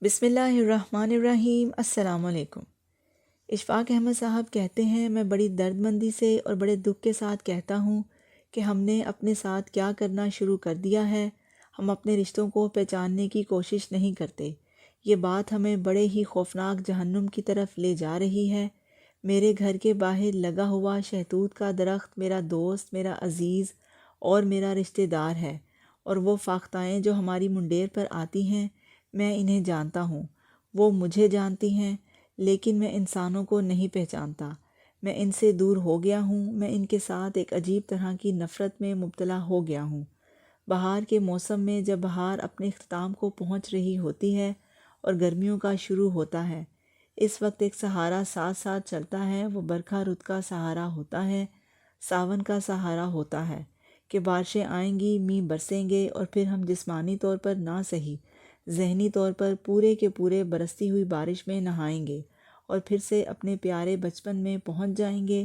بسم اللہ الرحمن الرحیم۔ السلام علیکم۔ اشفاق احمد صاحب کہتے ہیں، میں بڑی درد مندی سے اور بڑے دکھ کے ساتھ کہتا ہوں کہ ہم نے اپنے ساتھ کیا کرنا شروع کر دیا ہے۔ ہم اپنے رشتوں کو پہچاننے کی کوشش نہیں کرتے۔ یہ بات ہمیں بڑے ہی خوفناک جہنم کی طرف لے جا رہی ہے۔ میرے گھر کے باہر لگا ہوا شہتوت کا درخت میرا دوست، میرا عزیز اور میرا رشتہ دار ہے، اور وہ فاختائیں جو ہماری منڈیر پر آتی ہیں، میں انہیں جانتا ہوں، وہ مجھے جانتی ہیں، لیکن میں انسانوں کو نہیں پہچانتا۔ میں ان سے دور ہو گیا ہوں، میں ان کے ساتھ ایک عجیب طرح کی نفرت میں مبتلا ہو گیا ہوں۔ بہار کے موسم میں جب بہار اپنے اختتام کو پہنچ رہی ہوتی ہے اور گرمیوں کا شروع ہوتا ہے، اس وقت ایک سہارا ساتھ ساتھ چلتا ہے۔ وہ برکھا رت کا سہارا ہوتا ہے، ساون کا سہارا ہوتا ہے کہ بارشیں آئیں گی، میںہ برسیں گے، اور پھر ہم جسمانی طور پر نہ صحیح، ذہنی طور پر پورے کے پورے برستی ہوئی بارش میں نہائیں گے اور پھر سے اپنے پیارے بچپن میں پہنچ جائیں گے۔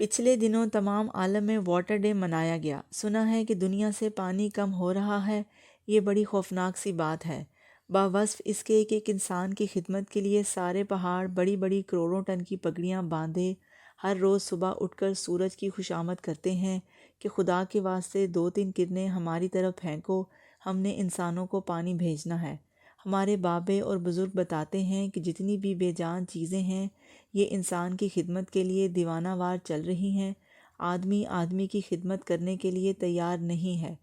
پچھلے دنوں تمام عالم میں واٹر ڈے منایا گیا۔ سنا ہے کہ دنیا سے پانی کم ہو رہا ہے۔ یہ بڑی خوفناک سی بات ہے، باوصف اس کے کہ ایک انسان کی خدمت کے لیے سارے پہاڑ بڑی بڑی کروڑوں ٹن کی پگڑیاں باندھے ہر روز صبح اٹھ کر سورج کی خوشامد کرتے ہیں کہ خدا کے واسطے 2-3 کرنیں ہماری طرف پھینکو، ہم نے انسانوں کو پانی بھیجنا ہے۔ ہمارے بابے اور بزرگ بتاتے ہیں کہ جتنی بھی بے جان چیزیں ہیں، یہ انسان کی خدمت کے لیے دیوانہ وار چل رہی ہیں۔ آدمی آدمی کی خدمت کرنے کے لیے تیار نہیں ہے،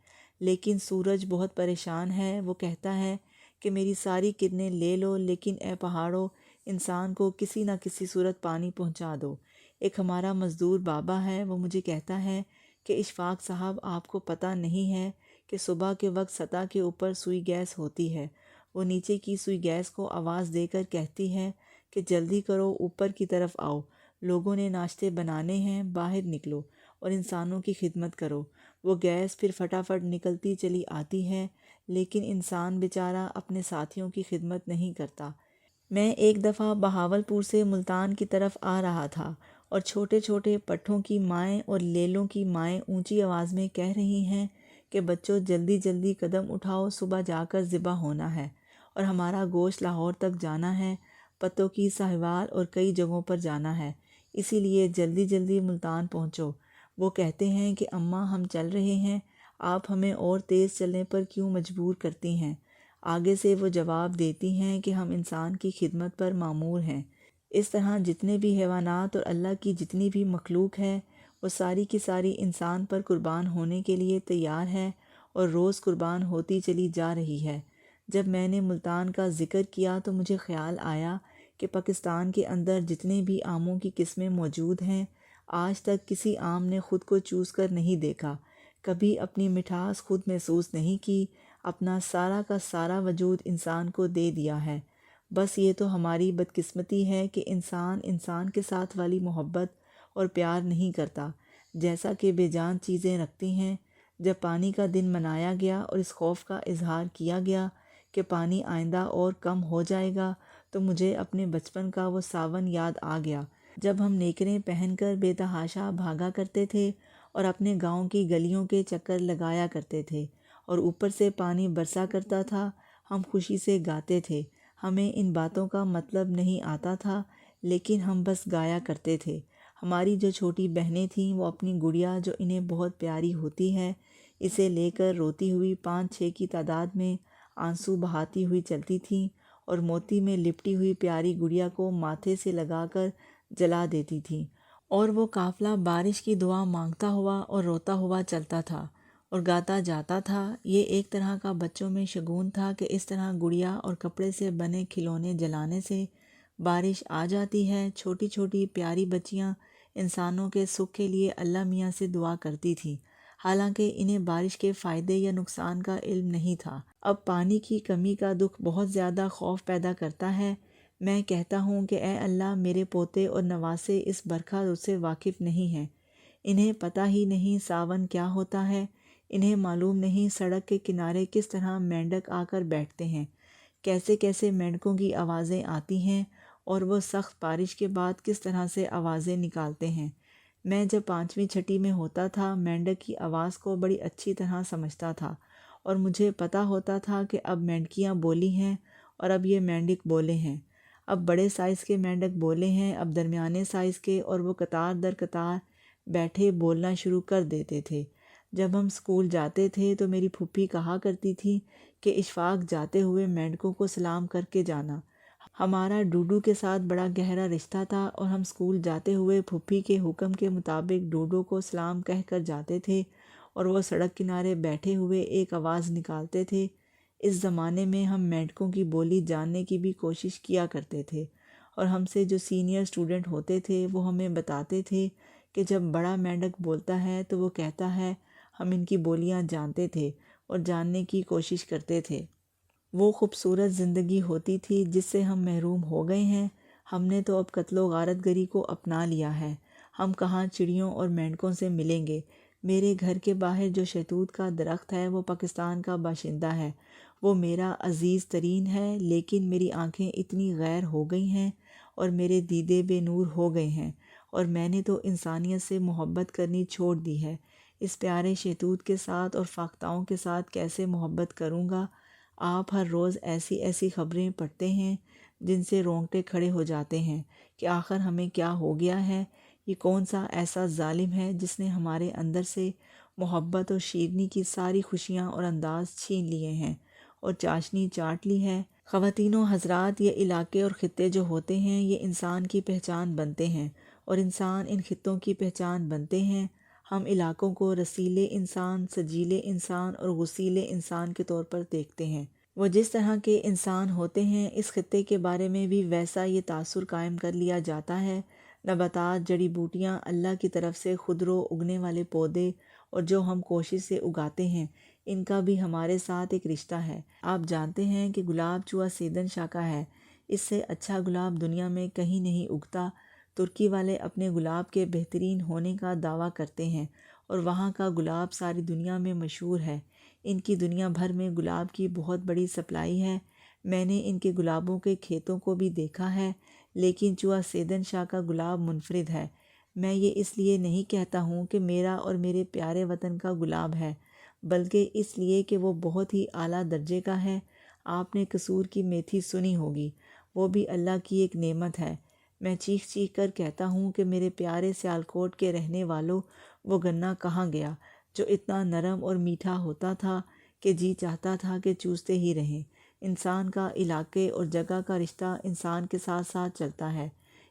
لیکن سورج بہت پریشان ہے۔ وہ کہتا ہے کہ میری ساری کرنیں لے لو، لیکن اے پہاڑوں، انسان کو کسی نہ کسی صورت پانی پہنچا دو۔ ایک ہمارا مزدور بابا ہے، وہ مجھے کہتا ہے کہ اشفاق صاحب، آپ کو پتہ نہیں ہے کہ صبح کے وقت سطح کے اوپر سوئی گیس ہوتی ہے۔ وہ نیچے کی سوئی گیس کو آواز دے کر کہتی ہے کہ جلدی کرو، اوپر کی طرف آؤ، لوگوں نے ناشتے بنانے ہیں، باہر نکلو اور انسانوں کی خدمت کرو۔ وہ گیس پھر فٹافٹ نکلتی چلی آتی ہے، لیکن انسان بیچارہ اپنے ساتھیوں کی خدمت نہیں کرتا۔ میں ایک دفعہ بہاولپور سے ملتان کی طرف آ رہا تھا، اور چھوٹے چھوٹے پٹھوں کی مائیں اور لیلوں کی مائیں اونچی آواز میں کہہ رہی ہیں کہ بچوں جلدی جلدی قدم اٹھاؤ، صبح جا کر ذبح ہونا ہے اور ہمارا گوشت لاہور تک جانا ہے، پتوں کی ساہیوال اور کئی جگہوں پر جانا ہے، اسی لیے جلدی جلدی ملتان پہنچو۔ وہ کہتے ہیں کہ اماں، ہم چل رہے ہیں، آپ ہمیں اور تیز چلنے پر کیوں مجبور کرتی ہیں؟ آگے سے وہ جواب دیتی ہیں کہ ہم انسان کی خدمت پر مامور ہیں۔ اس طرح جتنے بھی حیوانات اور اللہ کی جتنی بھی مخلوق ہے، وہ ساری کی ساری انسان پر قربان ہونے کے لیے تیار ہے اور روز قربان ہوتی چلی جا رہی ہے۔ جب میں نے ملتان کا ذکر کیا تو مجھے خیال آیا کہ پاکستان کے اندر جتنے بھی آموں کی قسمیں موجود ہیں، آج تک کسی آم نے خود کو چوس کر نہیں دیکھا، کبھی اپنی مٹھاس خود محسوس نہیں کی، اپنا سارا کا سارا وجود انسان کو دے دیا ہے۔ بس یہ تو ہماری بدقسمتی ہے کہ انسان انسان کے ساتھ والی محبت اور پیار نہیں کرتا جیسا کہ بے جان چیزیں رکھتی ہیں۔ جب پانی کا دن منایا گیا اور اس خوف کا اظہار کیا گیا کہ پانی آئندہ اور کم ہو جائے گا، تو مجھے اپنے بچپن کا وہ ساون یاد آ گیا جب ہم نیکریں پہن کر بے تحاشا بھاگا کرتے تھے اور اپنے گاؤں کی گلیوں کے چکر لگایا کرتے تھے، اور اوپر سے پانی برسا کرتا تھا، ہم خوشی سے گاتے تھے۔ ہمیں ان باتوں کا مطلب نہیں آتا تھا، لیکن ہم بس گایا کرتے تھے۔ ہماری جو چھوٹی بہنیں تھیں، وہ اپنی گڑیا جو انہیں بہت پیاری ہوتی ہے، اسے لے کر روتی ہوئی 5-6 کی تعداد میں آنسو بہاتی ہوئی چلتی تھیں اور موتی میں لپٹی ہوئی پیاری گڑیا کو ماتھے سے لگا کر جلا دیتی تھیں، اور وہ قافلہ بارش کی دعا مانگتا ہوا اور روتا ہوا چلتا تھا اور گاتا جاتا تھا۔ یہ ایک طرح کا بچوں میں شگون تھا کہ اس طرح گڑیا اور کپڑے سے بنے کھلونے جلانے سے بارش آ جاتی ہے۔ چھوٹی چھوٹی پیاری بچیاں انسانوں کے سکھ کے لیے اللہ میاں سے دعا کرتی تھیں، حالانکہ انہیں بارش کے فائدے یا نقصان کا علم نہیں تھا۔ اب پانی کی کمی کا دکھ بہت زیادہ خوف پیدا کرتا ہے۔ میں کہتا ہوں کہ اے اللہ، میرے پوتے اور نواسے اس برکھا رت سے واقف نہیں ہیں، انہیں پتہ ہی نہیں ساون کیا ہوتا ہے، انہیں معلوم نہیں سڑک کے کنارے کس طرح مینڈک آ کر بیٹھتے ہیں، کیسے کیسے مینڈکوں کی آوازیں آتی ہیں، اور وہ سخت بارش کے بعد کس طرح سے آوازیں نکالتے ہیں۔ میں جب 5ویں چھٹی میں ہوتا تھا، مینڈک کی آواز کو بڑی اچھی طرح سمجھتا تھا، اور مجھے پتہ ہوتا تھا کہ اب مینڈکیاں بولی ہیں اور اب یہ مینڈک بولے ہیں، اب بڑے سائز کے مینڈک بولے ہیں، اب درمیانے سائز کے، اور وہ قطار در قطار بیٹھے بولنا شروع کر دیتے تھے۔ جب ہم اسکول جاتے تھے تو میری پھوپھی کہا کرتی تھی کہ اشفاق جاتے ہوئے مینڈکوں کو سلام کر کے جانا۔ ہمارا ڈوڈو کے ساتھ بڑا گہرا رشتہ تھا اور ہم اسکول جاتے ہوئے پھوپھی کے حکم کے مطابق ڈوڈو کو سلام کہہ کر جاتے تھے، اور وہ سڑک کنارے بیٹھے ہوئے ایک آواز نکالتے تھے۔ اس زمانے میں ہم مینڈکوں کی بولی جاننے کی بھی کوشش کیا کرتے تھے، اور ہم سے جو سینئر اسٹوڈنٹ ہوتے تھے وہ ہمیں بتاتے تھے کہ جب بڑا مینڈک بولتا ہے تو وہ کہتا ہے ہم ان کی بولیاں جانتے تھے اور جاننے کی کوشش کرتے تھے۔ وہ خوبصورت زندگی ہوتی تھی جس سے ہم محروم ہو گئے ہیں۔ ہم نے تو اب قتل و غارت گری کو اپنا لیا ہے۔ ہم کہاں چڑیوں اور مینڈکوں سے ملیں گے؟ میرے گھر کے باہر جو شہتوت کا درخت ہے وہ پاکستان کا باشندہ ہے، وہ میرا عزیز ترین ہے، لیکن میری آنکھیں اتنی غیر ہو گئی ہیں اور میرے دیدے بے نور ہو گئے ہیں، اور میں نے تو انسانیت سے محبت کرنی چھوڑ دی ہے۔ اس پیارے شہتوت کے ساتھ اور فاختاؤں کے ساتھ کیسے محبت کروں گا؟ آپ ہر روز ایسی ایسی خبریں پڑھتے ہیں جن سے رونگٹے کھڑے ہو جاتے ہیں کہ آخر ہمیں کیا ہو گیا ہے؟ یہ کون سا ایسا ظالم ہے جس نے ہمارے اندر سے محبت اور شیرینی کی ساری خوشیاں اور انداز چھین لیے ہیں اور چاشنی چاٹ لی ہے؟ خواتین و حضرات، یہ علاقے اور خطے جو ہوتے ہیں یہ انسان کی پہچان بنتے ہیں، اور انسان ان خطوں کی پہچان بنتے ہیں۔ ہم علاقوں کو رسیلے انسان، سجیلے انسان اور غسیلے انسان کے طور پر دیکھتے ہیں۔ وہ جس طرح کے انسان ہوتے ہیں اس خطے کے بارے میں بھی ویسا یہ تاثر قائم کر لیا جاتا ہے۔ نباتات، جڑی بوٹیاں، اللہ کی طرف سے خودرو اگنے والے پودے، اور جو ہم کوشش سے اگاتے ہیں، ان کا بھی ہمارے ساتھ ایک رشتہ ہے۔ آپ جانتے ہیں کہ گلاب چوہا سیدن شاہ کا ہے، اس سے اچھا گلاب دنیا میں کہیں نہیں اگتا۔ ترکی والے اپنے گلاب کے بہترین ہونے کا دعویٰ کرتے ہیں، اور وہاں کا گلاب ساری دنیا میں مشہور ہے۔ ان کی دنیا بھر میں گلاب کی بہت بڑی سپلائی ہے۔ میں نے ان کے گلابوں کے کھیتوں کو بھی دیکھا ہے، لیکن چوہا سیدن شاہ کا گلاب منفرد ہے۔ میں یہ اس لیے نہیں کہتا ہوں کہ میرا اور میرے پیارے وطن کا گلاب ہے، بلکہ اس لیے کہ وہ بہت ہی اعلیٰ درجے کا ہے۔ آپ نے قصور کی میتھی سنی ہوگی، وہ بھی اللہ کی ایک نعمت ہے۔ میں چیخ چیخ کر کہتا ہوں کہ میرے پیارے سیالکوٹ کے رہنے والوں، وہ گنا کہاں گیا جو اتنا نرم اور میٹھا ہوتا تھا کہ جی چاہتا تھا کہ چوستے ہی رہیں۔ انسان کا علاقے اور جگہ کا رشتہ انسان کے ساتھ ساتھ چلتا ہے،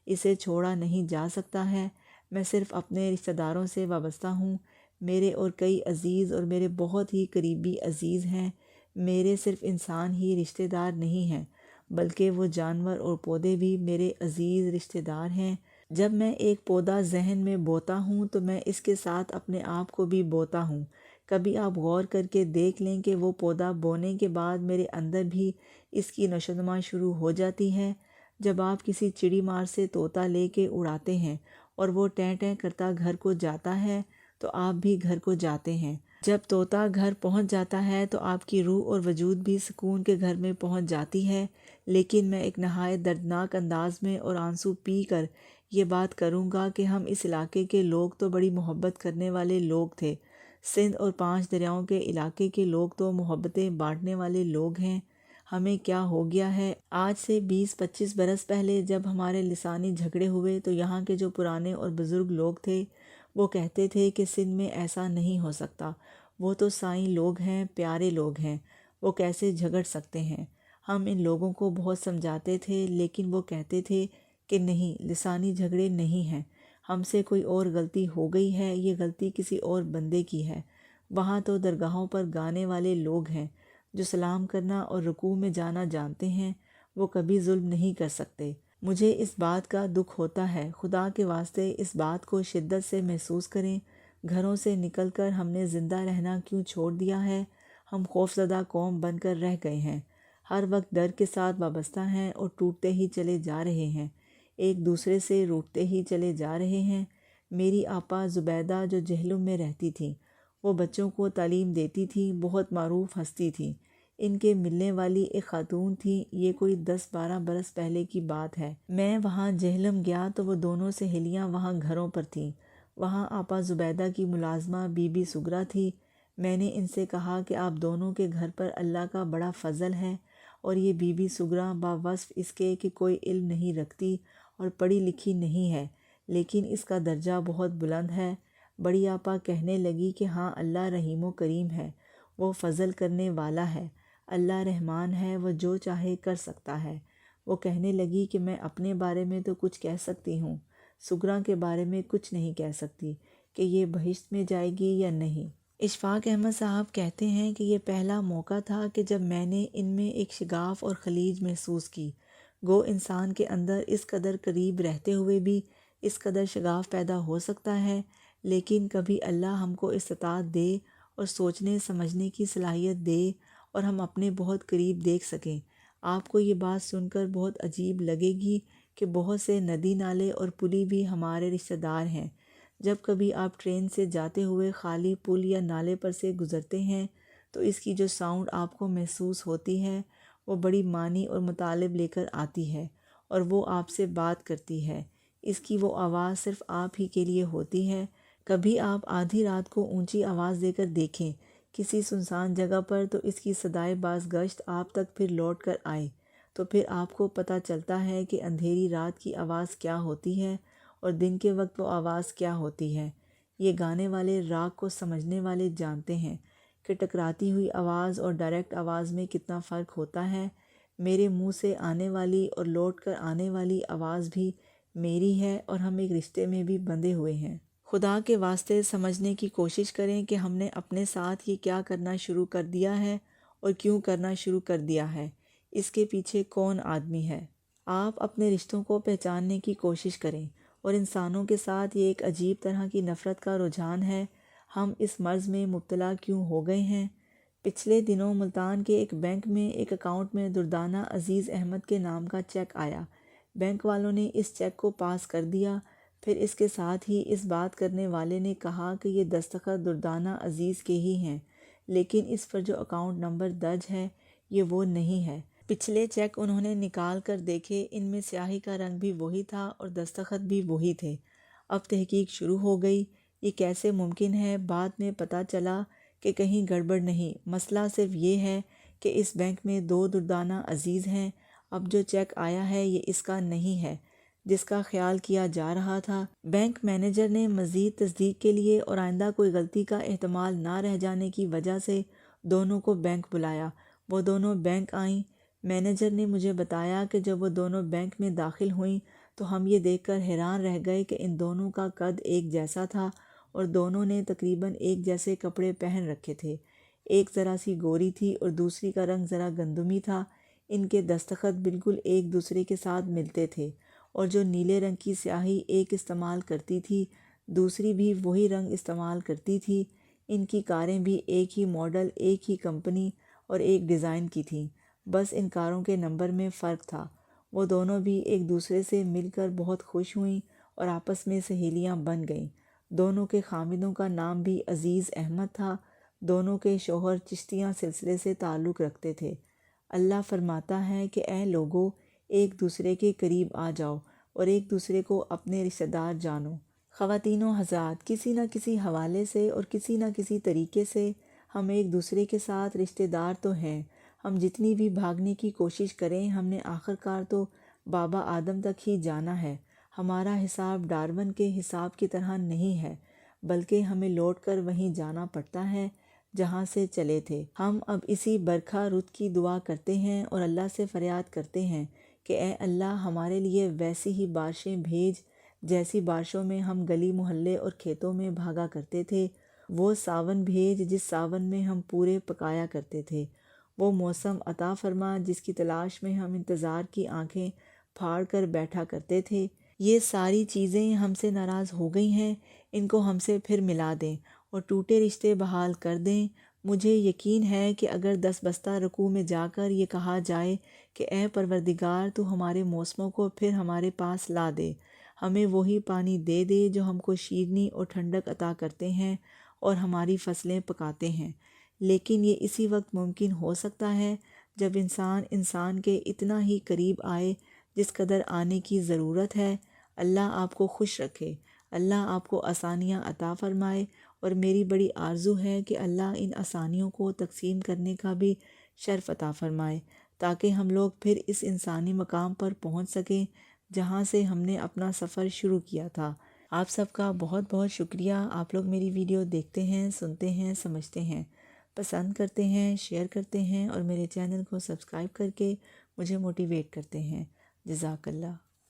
اسے چھوڑا نہیں جا سکتا ہے۔ میں صرف اپنے رشتہ داروں سے وابستہ ہوں۔ میرے اور کئی عزیز اور میرے بہت ہی قریبی عزیز ہیں۔ میرے صرف انسان ہی رشتہ دار نہیں ہیں، بلکہ وہ جانور اور پودے بھی میرے عزیز رشتہ دار ہیں۔ جب میں ایک پودا ذہن میں بوتا ہوں تو میں اس کے ساتھ اپنے آپ کو بھی بوتا ہوں۔ کبھی آپ غور کر کے دیکھ لیں کہ وہ پودا بونے کے بعد میرے اندر بھی اس کی نشوونما شروع ہو جاتی ہے۔ جب آپ کسی چڑی مار سے طوطا لے کے اڑاتے ہیں اور وہ ٹیں ٹیں کرتا گھر کو جاتا ہے تو آپ بھی گھر کو جاتے ہیں۔ جب طوطا گھر پہنچ جاتا ہے تو آپ کی روح اور وجود بھی سکون کے گھر میں پہنچ جاتی ہے۔ لیکن میں ایک نہایت دردناک انداز میں اور آنسو پی کر یہ بات کروں گا کہ ہم اس علاقے کے لوگ تو بڑی محبت کرنے والے لوگ تھے۔ سندھ اور 5 دریاؤں کے علاقے کے لوگ تو محبتیں بانٹنے والے لوگ ہیں۔ ہمیں کیا ہو گیا ہے؟ آج سے 20-25 برس پہلے جب ہمارے لسانی جھگڑے ہوئے تو یہاں کے جو پرانے اور بزرگ لوگ تھے وہ کہتے تھے کہ سندھ میں ایسا نہیں ہو سکتا، وہ تو سائیں لوگ ہیں، پیارے لوگ ہیں، وہ کیسے جھگڑ سکتے ہیں۔ ہم ان لوگوں کو بہت سمجھاتے تھے، لیکن وہ کہتے تھے کہ نہیں، لسانی جھگڑے نہیں ہیں، ہم سے کوئی اور غلطی ہو گئی ہے، یہ غلطی کسی اور بندے کی ہے۔ وہاں تو درگاہوں پر گانے والے لوگ ہیں جو سلام کرنا اور رکوع میں جانا جانتے ہیں، وہ کبھی ظلم نہیں کر سکتے۔ مجھے اس بات کا دکھ ہوتا ہے، خدا کے واسطے اس بات کو شدت سے محسوس کریں، گھروں سے نکل کر ہم نے زندہ رہنا کیوں چھوڑ دیا ہے؟ ہم خوفزدہ قوم بن کر رہ گئے ہیں، ہر وقت ڈر کے ساتھ وابستہ ہیں اور ٹوٹتے ہی چلے جا رہے ہیں، ایک دوسرے سے روٹھتے ہی چلے جا رہے ہیں۔ میری آپا زبیدہ جو جہلم میں رہتی تھیں، وہ بچوں کو تعلیم دیتی تھیں، بہت معروف ہستی تھیں۔ ان کے ملنے والی ایک خاتون تھی، یہ کوئی 10-12 برس پہلے کی بات ہے۔ میں وہاں جہلم گیا تو وہ دونوں سہیلیاں وہاں گھروں پر تھیں۔ وہاں آپا زبیدہ کی ملازمہ بی بی سگرا تھی۔ میں نے ان سے کہا کہ آپ دونوں کے گھر پر اللہ کا بڑا فضل ہے اور یہ بی بی سغرا باوصف اس کے کہ کوئی علم نہیں رکھتی اور پڑھی لکھی نہیں ہے، لیکن اس کا درجہ بہت بلند ہے۔ بڑی آپا کہنے لگی کہ ہاں، اللہ رحیم و کریم ہے، وہ فضل کرنے والا ہے، اللہ رحمان ہے، وہ جو چاہے کر سکتا ہے۔ وہ کہنے لگی کہ میں اپنے بارے میں تو کچھ کہہ سکتی ہوں، سغرا کے بارے میں کچھ نہیں کہہ سکتی کہ یہ بہشت میں جائے گی یا نہیں۔ اشفاق احمد صاحب کہتے ہیں کہ یہ پہلا موقع تھا کہ جب میں نے ان میں ایک شگاف اور خلیج محسوس کی، گو انسان کے اندر اس قدر قریب رہتے ہوئے بھی اس قدر شگاف پیدا ہو سکتا ہے، لیکن کبھی اللہ ہم کو استطاعت دے اور سوچنے سمجھنے کی صلاحیت دے اور ہم اپنے بہت قریب دیکھ سکیں۔ آپ کو یہ بات سن کر بہت عجیب لگے گی کہ بہت سے ندی نالے اور پلی بھی ہمارے رشتہ دار ہیں۔ جب کبھی آپ ٹرین سے جاتے ہوئے خالی پل یا نالے پر سے گزرتے ہیں تو اس کی جو ساؤنڈ آپ کو محسوس ہوتی ہے وہ بڑی معنی اور مطالب لے کر آتی ہے، اور وہ آپ سے بات کرتی ہے۔ اس کی وہ آواز صرف آپ ہی کے لیے ہوتی ہے۔ کبھی آپ آدھی رات کو اونچی آواز دے کر دیکھیں کسی سنسان جگہ پر، تو اس کی صدائے باز گشت آپ تک پھر لوٹ کر آئے، تو پھر آپ کو پتہ چلتا ہے کہ اندھیری رات کی آواز کیا ہوتی ہے اور دن کے وقت وہ آواز کیا ہوتی ہے۔ یہ گانے والے راگ کو سمجھنے والے جانتے ہیں کہ ٹکراتی ہوئی آواز اور ڈائریکٹ آواز میں کتنا فرق ہوتا ہے۔ میرے منہ سے آنے والی اور لوٹ کر آنے والی آواز بھی میری ہے، اور ہم ایک رشتے میں بھی بندھے ہوئے ہیں۔ خدا کے واسطے سمجھنے کی کوشش کریں کہ ہم نے اپنے ساتھ یہ کیا کرنا شروع کر دیا ہے اور کیوں کرنا شروع کر دیا ہے، اس کے پیچھے کون آدمی ہے۔ آپ اپنے رشتوں کو پہچاننے کی کوشش کریں، اور انسانوں کے ساتھ یہ ایک عجیب طرح کی نفرت کا رجحان ہے۔ ہم اس مرض میں مبتلا کیوں ہو گئے ہیں؟ پچھلے دنوں ملتان کے ایک بینک میں ایک اکاؤنٹ میں دردانہ عزیز احمد کے نام کا چیک آیا۔ بینک والوں نے اس چیک کو پاس کر دیا۔ پھر اس کے ساتھ ہی اس بات کرنے والے نے کہا کہ یہ دستخط دردانہ عزیز کے ہی ہیں، لیکن اس پر جو اکاؤنٹ نمبر درج ہے یہ وہ نہیں ہے۔ پچھلے چیک انہوں نے نکال کر دیکھے، ان میں سیاہی کا رنگ بھی وہی تھا اور دستخط بھی وہی تھے۔ اب تحقیق شروع ہو گئی، یہ کیسے ممکن ہے؟ بعد میں پتہ چلا کہ کہیں گڑبڑ نہیں، مسئلہ صرف یہ ہے کہ اس بینک میں 2 دردانہ عزیز ہیں۔ اب جو چیک آیا ہے یہ اس کا نہیں ہے جس کا خیال کیا جا رہا تھا۔ بینک مینیجر نے مزید تصدیق کے لیے اور آئندہ کوئی غلطی کا احتمال نہ رہ جانے کی وجہ سے دونوں کو بینک بلایا۔ وہ دونوں بینک آئیں۔ مینیجر نے مجھے بتایا کہ جب وہ دونوں بینک میں داخل ہوئیں تو ہم یہ دیکھ کر حیران رہ گئے کہ ان دونوں کا قد ایک جیسا تھا اور دونوں نے تقریباً ایک جیسے کپڑے پہن رکھے تھے۔ ایک ذرا سی گوری تھی اور دوسری کا رنگ ذرا گندمی تھا۔ ان کے دستخط بالکل ایک دوسرے کے ساتھ ملتے تھے، اور جو نیلے رنگ کی سیاہی ایک استعمال کرتی تھی دوسری بھی وہی رنگ استعمال کرتی تھی۔ ان کی کاریں بھی ایک ہی ماڈل، ایک ہی کمپنی اور ایک ڈیزائن کی تھیں، بس ان کاروں کے نمبر میں فرق تھا۔ وہ دونوں بھی ایک دوسرے سے مل کر بہت خوش ہوئیں اور آپس میں سہیلیاں بن گئیں۔ دونوں کے خامدوں کا نام بھی عزیز احمد تھا۔ دونوں کے شوہر چشتیہ سلسلے سے تعلق رکھتے تھے۔ اللہ فرماتا ہے کہ اے لوگو، ایک دوسرے کے قریب آ جاؤ اور ایک دوسرے کو اپنے رشتہ دار جانو۔ خواتین و حضرات، کسی نہ کسی حوالے سے اور کسی نہ کسی طریقے سے ہم ایک دوسرے کے ساتھ رشتہ دار تو ہیں۔ ہم جتنی بھی بھاگنے کی کوشش کریں، ہم نے آخر کار تو بابا آدم تک ہی جانا ہے۔ ہمارا حساب ڈارون کے حساب کی طرح نہیں ہے، بلکہ ہمیں لوٹ کر وہیں جانا پڑتا ہے جہاں سے چلے تھے۔ ہم اب اسی برکھا رت کی دعا کرتے ہیں اور اللہ سے فریاد کرتے ہیں کہ اے اللہ، ہمارے لیے ویسی ہی بارشیں بھیج جیسی بارشوں میں ہم گلی محلے اور کھیتوں میں بھاگا کرتے تھے۔ وہ ساون بھیج جس ساون میں ہم پورے پکایا کرتے تھے۔ وہ موسم عطا فرما جس کی تلاش میں ہم انتظار کی آنکھیں پھاڑ کر بیٹھا کرتے تھے۔ یہ ساری چیزیں ہم سے ناراض ہو گئی ہیں، ان کو ہم سے پھر ملا دیں اور ٹوٹے رشتے بحال کر دیں۔ مجھے یقین ہے کہ اگر 10 بستہ رکوع میں جا کر یہ کہا جائے کہ اے پروردگار، تو ہمارے موسموں کو پھر ہمارے پاس لا دے، ہمیں وہی پانی دے دے جو ہم کو شیرنی اور ٹھنڈک عطا کرتے ہیں اور ہماری فصلیں پکاتے ہیں، لیکن یہ اسی وقت ممکن ہو سکتا ہے جب انسان کے اتنا ہی قریب آئے جس قدر آنے کی ضرورت ہے۔ اللہ آپ کو خوش رکھے، اللہ آپ کو آسانیاں عطا فرمائے، اور میری بڑی آرزو ہے کہ اللہ ان آسانیوں کو تقسیم کرنے کا بھی شرف عطا فرمائے تاکہ ہم لوگ پھر اس انسانی مقام پر پہنچ سکیں جہاں سے ہم نے اپنا سفر شروع کیا تھا۔ آپ سب کا بہت بہت شکریہ۔ آپ لوگ میری ویڈیو دیکھتے ہیں، سنتے ہیں، سمجھتے ہیں، پسند کرتے ہیں، شیئر کرتے ہیں اور میرے چینل کو سبسکرائب کر کے مجھے موٹیویٹ کرتے ہیں۔ جزاک اللہ۔